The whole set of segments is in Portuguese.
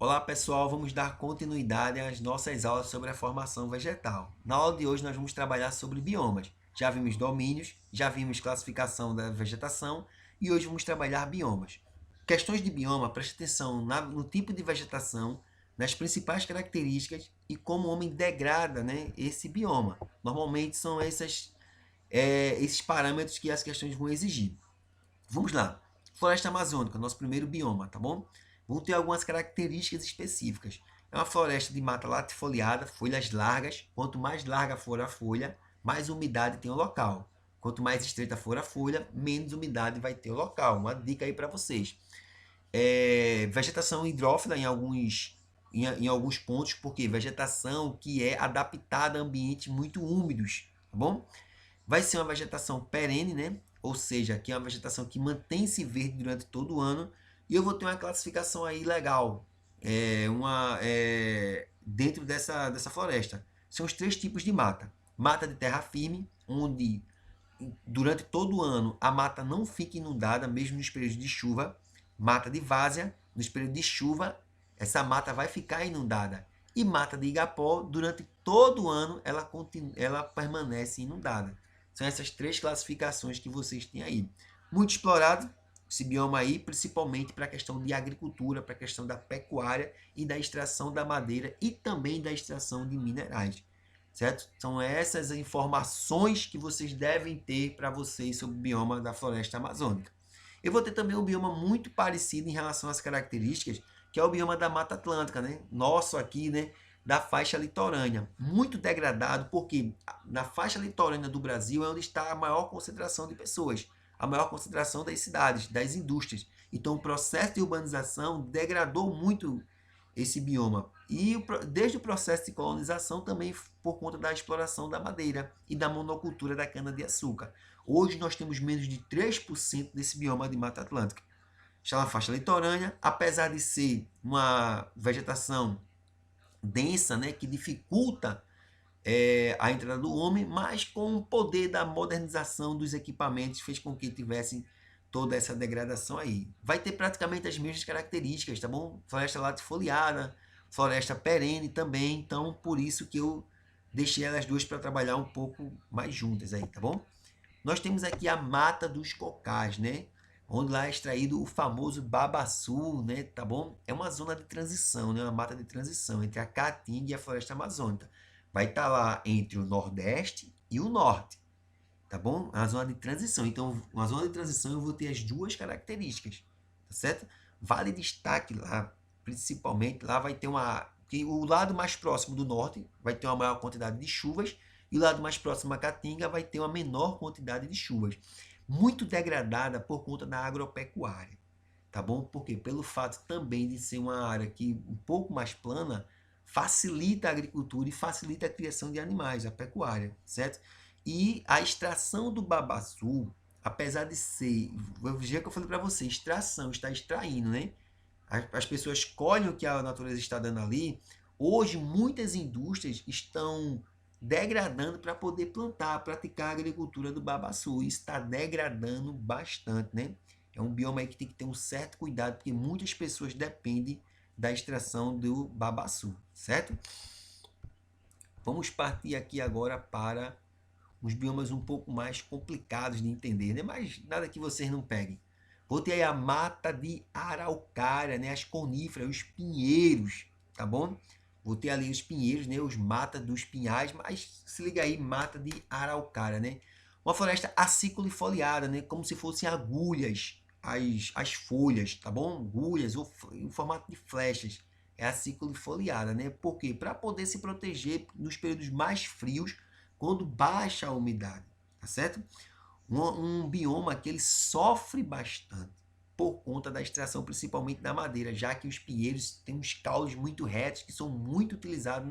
Olá pessoal, vamos dar continuidade às nossas aulas sobre a formação vegetal. Na aula de hoje nós vamos trabalhar sobre biomas. Já vimos domínios, já vimos classificação da vegetação e hoje vamos trabalhar biomas. Questões de bioma, preste atenção no tipo de vegetação, nas principais características e como o homem degrada, esse bioma. Normalmente são esses parâmetros que as questões vão exigir. Vamos lá. Floresta amazônica, nosso primeiro bioma, tá bom? Vão ter algumas características específicas. É uma floresta de mata latifoliada, folhas largas. Quanto mais larga for a folha, mais umidade tem o local. Quanto mais estreita for a folha, menos umidade vai ter o local. Uma dica aí para vocês. Vegetação hidrófila em alguns pontos, porque vegetação que é adaptada a ambientes muito úmidos, tá bom? Vai ser uma vegetação perene, né? Ou seja, que é uma vegetação que mantém-se verde durante todo o ano. E eu vou ter uma classificação aí legal dentro dessa floresta. São os 3 tipos de mata. Mata de terra firme, onde durante todo o ano a mata não fica inundada, mesmo nos períodos de chuva. Mata de várzea, nos períodos de chuva, essa mata vai ficar inundada. E mata de igapó, durante todo o ano, ela permanece inundada. São essas 3 classificações que vocês têm aí. Muito explorado esse bioma aí, principalmente para a questão de agricultura, para a questão da pecuária e da extração da madeira e também da extração de minerais. Certo? São essas informações que vocês devem ter para vocês sobre o bioma da floresta amazônica. Eu vou ter também um bioma muito parecido em relação às características, que é o bioma da Mata Atlântica, né? Nosso aqui, né? Da faixa litorânea. Muito degradado, porque na faixa litorânea do Brasil é onde está a maior concentração de pessoas, a maior concentração das cidades, das indústrias. Então, o processo de urbanização degradou muito esse bioma. E desde o processo de colonização também por conta da exploração da madeira e da monocultura da cana-de-açúcar. Hoje nós temos menos de 3% desse bioma de Mata Atlântica. Está na faixa litorânea, apesar de ser uma vegetação densa, né, que dificulta a entrada do homem, mas com o poder da modernização dos equipamentos fez com que tivessem toda essa degradação aí. Vai ter praticamente as mesmas características, tá bom? Floresta latifoliada, floresta perene também, então por isso que eu deixei elas duas para trabalhar um pouco mais juntas aí, tá bom? Nós temos aqui a Mata dos Cocais, né? Onde lá é extraído o famoso babaçu, né? Tá bom? É uma zona de transição, né? Uma mata de transição entre a Caatinga e a floresta amazônica. Vai estar lá entre o Nordeste e o Norte, tá bom? É uma zona de transição. Então, uma zona de transição eu vou ter as duas características, tá certo? Vale destaque lá, principalmente, lá vai ter que o lado mais próximo do norte vai ter uma maior quantidade de chuvas e o lado mais próximo à Caatinga vai ter uma menor quantidade de chuvas. Muito degradada por conta da agropecuária, tá bom? Porque pelo fato também de ser uma área que um pouco mais plana, facilita a agricultura e facilita a criação de animais, a pecuária, certo? E a extração do babaçu, apesar de ser, já que eu falei para você, extração, está extraindo, né? As pessoas colhem o que a natureza está dando ali. Hoje, muitas indústrias estão degradando para poder plantar, praticar a agricultura do babaçu. Isso está degradando bastante, né? É um bioma aí que tem que ter um certo cuidado, porque muitas pessoas dependem da extração do babaçu, certo? Vamos partir aqui agora para os biomas um pouco mais complicados de entender, né? Mas nada que vocês não peguem. Vou ter aí a mata de araucária, né? As coníferas, os pinheiros, tá bom? Vou ter ali os pinheiros, né? Os matas dos pinhais, mas se liga aí, mata de araucária, né? Uma floresta aciculifoliada, né? Como se fossem agulhas, as folhas, tá bom? Agulhas ou em formato de flechas. É aciculifoliada, né? Por quê? Para poder se proteger nos períodos mais frios, quando baixa a umidade, tá certo? Um bioma que ele sofre bastante por conta da extração, principalmente da madeira, já que os pinheiros têm uns caules muito retos que são muito utilizados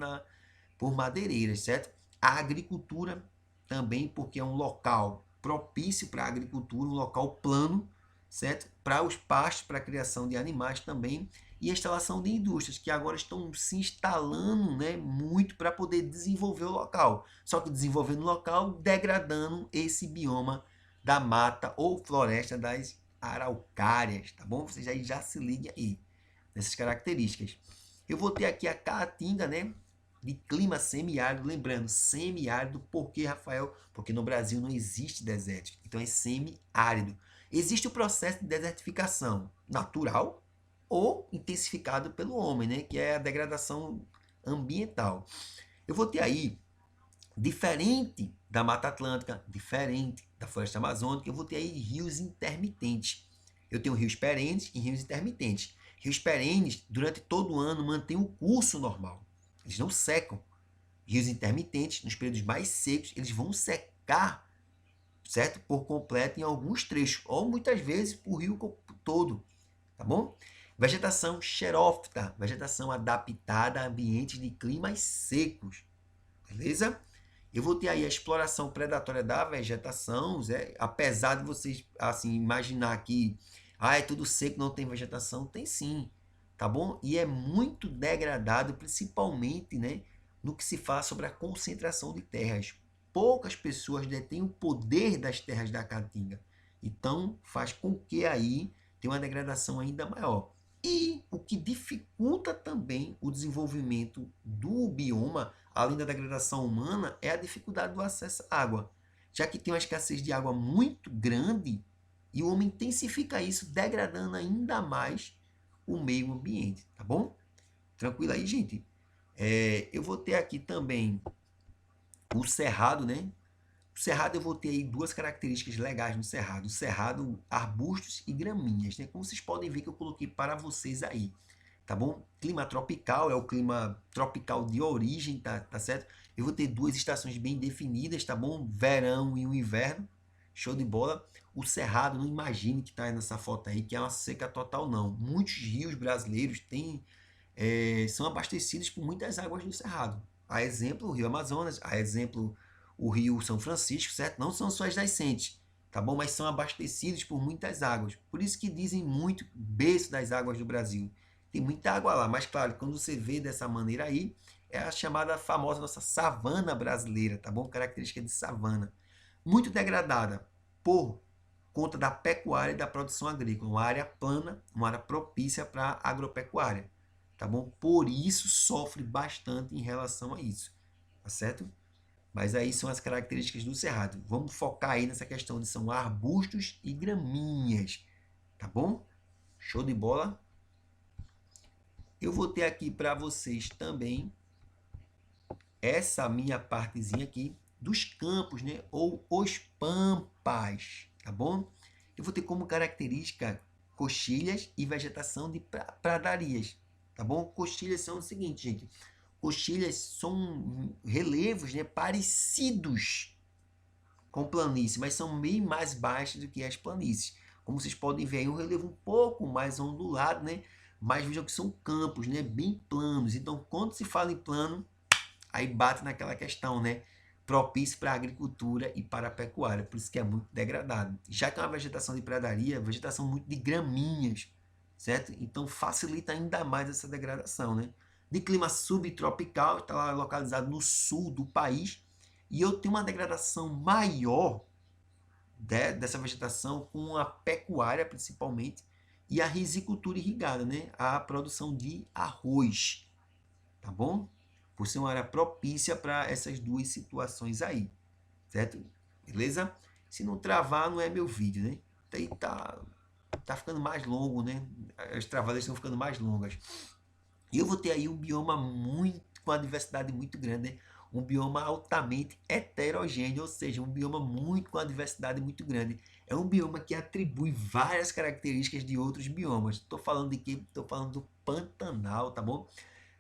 por madeireiras, certo? A agricultura também, porque é um local propício para a agricultura, um local plano, certo? Para os pastos, para a criação de animais também, e a instalação de indústrias, que agora estão se instalando, né, muito para poder desenvolver o local. Só que desenvolvendo o local, degradando esse bioma da mata ou floresta das araucárias, tá bom? Vocês aí já se liguem aí nessas características. Eu vou ter aqui a caatinga, né? De clima semiárido, lembrando, semiárido, por quê, Rafael? Porque no Brasil não existe deserto, então é semiárido. Existe o processo de desertificação natural ou intensificado pelo homem, né? Que é a degradação ambiental. Eu vou ter aí, diferente da Mata Atlântica, diferente da Floresta Amazônica, eu vou ter aí rios intermitentes. Eu tenho rios perenes e rios intermitentes. Rios perenes, durante todo o ano, mantêm o curso normal. Eles não secam. Rios intermitentes, nos períodos mais secos, eles vão secar, certo? Por completo em alguns trechos, ou muitas vezes o rio todo, tá bom? Vegetação xerófita, vegetação adaptada a ambientes de climas secos, beleza? Eu vou ter aí a exploração predatória da vegetação, apesar de vocês assim imaginar que é tudo seco, não tem vegetação, tem sim, tá bom? E é muito degradado, principalmente, né, no que se fala sobre a concentração de terras. Poucas pessoas detêm o poder das terras da Caatinga, então faz com que aí tenha uma degradação ainda maior. E o que dificulta também o desenvolvimento do bioma, além da degradação humana, é a dificuldade do acesso à água, já que tem uma escassez de água muito grande e o homem intensifica isso, degradando ainda mais o meio ambiente, tá bom? Tranquilo aí, gente? Eu vou ter aqui também o cerrado, né? O cerrado eu vou ter aí duas características legais no cerrado. O cerrado, arbustos e graminhas, né? Como vocês podem ver que eu coloquei para vocês aí, tá bom? Clima tropical, é o clima tropical de origem, tá certo? Eu vou ter duas estações bem definidas, tá bom? Verão e o inverno, show de bola. O cerrado, não imagine que tá nessa foto aí, que é uma seca total, não. Muitos rios brasileiros são abastecidos por muitas águas do cerrado. A exemplo, o Rio Amazonas, a exemplo, o Rio São Francisco, certo? Não são só as nascentes, tá bom? Mas são abastecidos por muitas águas. Por isso que dizem muito berço das águas do Brasil. Tem muita água lá, mas claro, quando você vê dessa maneira aí, é a chamada famosa nossa savana brasileira, tá bom? Característica de savana. Muito degradada por conta da pecuária e da produção agrícola. Uma área plana, uma área propícia para a agropecuária, tá bom? Por isso sofre bastante em relação a isso, tá certo? Mas aí são as características do cerrado. Vamos focar aí nessa questão de são arbustos e graminhas, tá bom? Show de bola? Eu vou ter aqui para vocês também essa minha partezinha aqui dos campos, né? Ou os pampas, tá bom? Eu vou ter como característica coxilhas e vegetação de pradarias, tá bom? Coxilhas são o seguinte, gente. Coxilhas são relevos, né, parecidos com planície, mas são bem mais baixas do que as planícies. Como vocês podem ver, aí um relevo um pouco mais ondulado, né? Mas vejam que são campos, né, bem planos. Então, quando se fala em plano, aí bate naquela questão, né? Propício para a agricultura e para a pecuária, por isso que é muito degradado. Já que é uma vegetação de pradaria, vegetação muito de graminhas, certo? Então facilita ainda mais essa degradação, né? De clima subtropical, está lá localizado no sul do país, e eu tenho uma degradação maior dessa vegetação com a pecuária principalmente e a risicultura irrigada, né? A produção de arroz, tá bom? Por ser uma área propícia para essas duas situações aí, certo? Beleza? Se não travar, não é meu vídeo, né? Aí tá ficando mais longo, né? As travadas estão ficando mais longas. E eu vou ter aí um bioma com uma diversidade muito grande, né? Um bioma altamente heterogêneo, ou seja, um bioma com uma diversidade muito grande. É um bioma que atribui várias características de outros biomas. Estou falando de quê? Estou falando do Pantanal, tá bom?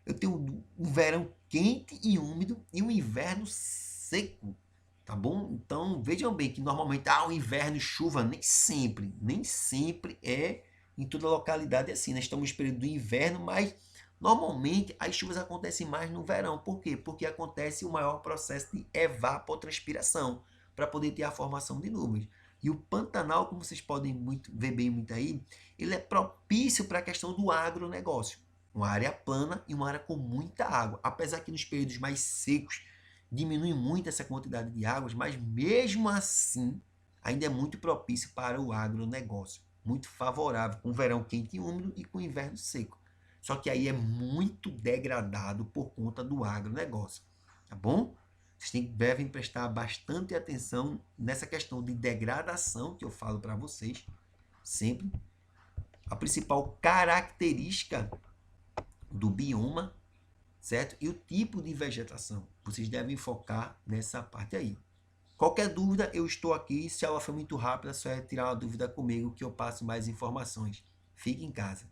Eu tenho um verão quente e úmido e um inverno seco, tá bom? Então vejam bem que normalmente o inverno chuva, nem sempre é em toda localidade assim. Nós estamos no período do inverno, mas normalmente as chuvas acontecem mais no verão. Por quê? Porque acontece o maior processo de evapotranspiração para poder ter a formação de nuvens. E o Pantanal, como vocês podem ver bem muito aí, ele é propício para a questão do agronegócio. Uma área plana e uma área com muita água. Apesar que nos períodos mais secos diminui muito essa quantidade de águas, mas mesmo assim ainda é muito propício para o agronegócio. Muito favorável, com verão quente e úmido e com inverno seco. Só que aí é muito degradado por conta do agronegócio, tá bom? Vocês devem prestar bastante atenção nessa questão de degradação que eu falo para vocês sempre. A principal característica do bioma, certo? E o tipo de vegetação. Vocês devem focar nessa parte aí. Qualquer dúvida, eu estou aqui. Se ela for muito rápida, só é tirar uma dúvida comigo que eu passo mais informações. Fique em casa.